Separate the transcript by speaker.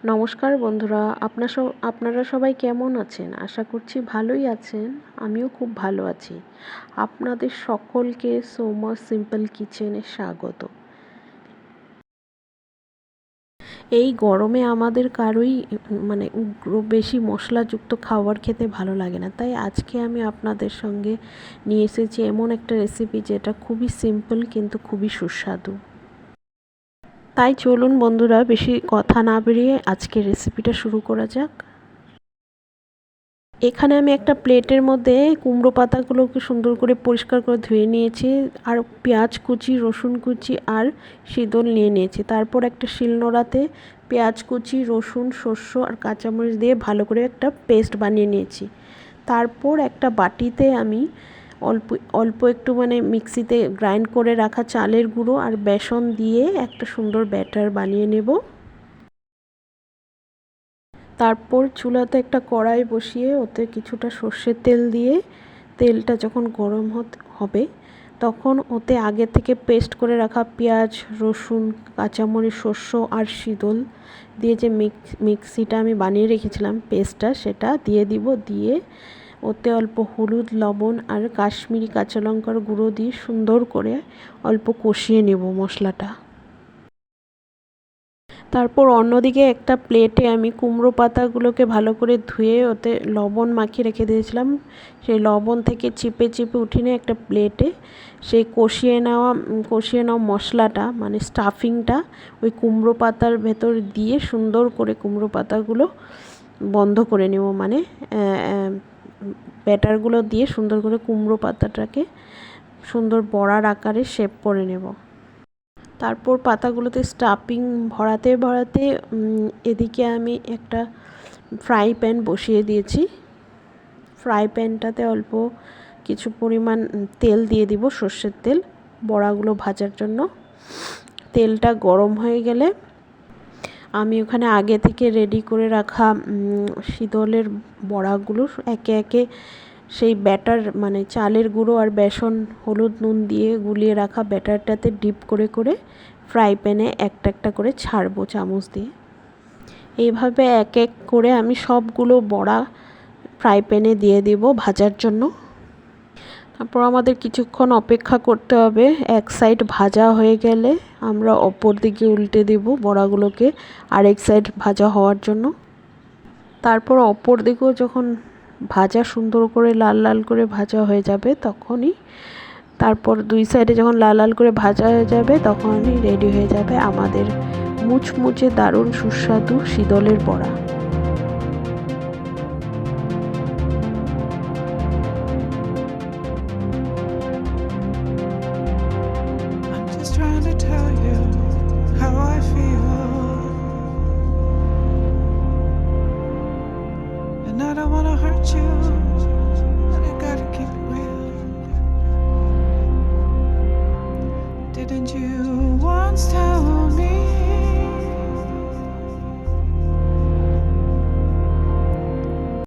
Speaker 1: নমস্কার বন্ধুরা, আপনারা সবাই কেমন আছেন? আশা করছি ভালোই আছেন। আমিও খুব ভালো আছি। আপনাদের সকলকে সো মাচ সিম্পল কিচেনে স্বাগত। এই গরমে আমাদের কারোই বেশি মশলাযুক্ত খাবার খেতে ভালো লাগে না, তাই আজকে আমি আপনাদের সঙ্গে নিয়ে এসেছি এমন একটা রেসিপি যেটা খুবই সিম্পল কিন্তু খুবই সুস্বাদু। তাই চলুন বন্ধুরা, বেশি কথা না বেরিয়ে আজকের রেসিপিটা শুরু করা যাক। এখানে আমি একটা প্লেটের মধ্যে কুমড়ো পাতাগুলোকে সুন্দর করে পরিষ্কার করে ধুয়ে নিয়েছি, আর পেঁয়াজ কুচি, রসুন কুচি আর শীতল নিয়ে নিয়েছি। তারপর একটা শিলনোড়াতে পেঁয়াজ কুচি, রসুন, শস্য আর কাঁচামরিচ দিয়ে ভালো করে একটা পেস্ট বানিয়ে নিয়েছি। তারপর একটা বাটিতে আমি অল্প অল্প একটু মিক্সিতে গ্রাইন্ড করে রাখা চালের গুঁড়ো আর বেসন দিয়ে একটা সুন্দর ব্যাটার বানিয়ে নেব। তারপর চুলাতে একটা কড়াই বসিয়ে ওতে কিছুটা সর্ষের তেল দিয়ে তেলটা যখন গরম হবে তখন ওতে আগে থেকে পেস্ট করে রাখা পেঁয়াজ, রসুন, কাঁচামরিচ, শস্য আর শীতল দিয়ে যে মিক্সিটা আমি বানিয়ে রেখেছিলাম পেস্টটা, সেটা দিয়ে দিব। দিয়ে ওতে অল্প হলুদ, লবণ আর কাশ্মীরি কাঁচা লঙ্কার গুঁড়ো দিয়ে সুন্দর করে অল্প কষিয়ে নেব মশলাটা। তারপর অন্যদিকে একটা প্লেটে আমি কুমড়ো পাতাগুলোকে ভালো করে ধুয়ে ওতে লবণ মাখিয়ে রেখে দিয়েছিলাম। সেই লবণ থেকে চিপে চিপে উঠিয়ে নিয়ে একটা প্লেটে সেই কষিয়ে নেওয়া মশলাটা স্টাফিংটা ওই কুমড়ো পাতার ভেতর দিয়ে সুন্দর করে কুমড়ো পাতাগুলো বন্ধ করে নেব, ব্যাটারগুলো দিয়ে সুন্দর করে কুমড়ো পাতাটাকে সুন্দর বড়ার আকারে শেপ করে নেব। তারপর পাতাগুলোতে স্টাফিং ভরাতে ভরাতে এদিকে আমি একটা ফ্রাই প্যান বসিয়ে দিয়েছি। ফ্রাই প্যানটাতে অল্প কিছু পরিমাণ তেল দিয়ে দিব, সর্ষের তেল, বড়াগুলো ভাজার জন্য। তেলটা গরম হয়ে গেলে আমি ওখানে আগে থেকে রেডি করে রাখা শীতলের বড়াগুলো একে একে সেই ব্যাটার চালের গুঁড়ো আর বেসন, হলুদ, নুন দিয়ে গুলিয়ে রাখা ব্যাটারটাতে ডিপ করে করে ফ্রাই প্যানে একটা একটা করে ছাড়বো চামচ দিয়ে। এইভাবে এক এক করে আমি সবগুলো বড়া ফ্রাই প্যানে দিয়ে দেব ভাজার জন্য। তারপর আমাদের কিছুক্ষণ অপেক্ষা করতে হবে। এক সাইড ভাজা হয়ে গেলে আমরা অপর দিকে উল্টে দেব বড়াগুলোকে আরেক সাইড ভাজা হওয়ার জন্য। তারপর অপর দিকেও যখন ভাজা সুন্দর করে লাল লাল করে ভাজা হয়ে যাবে তারপর দুই সাইডে যখন লাল লাল করে ভাজা হয়ে যাবে তখনই রেডি হয়ে যাবে আমাদের মুচমুচে দারুণ সুস্বাদু শীতলের বড়া।
Speaker 2: I don't wanna hurt you, but I gotta keep it real. Didn't you once tell me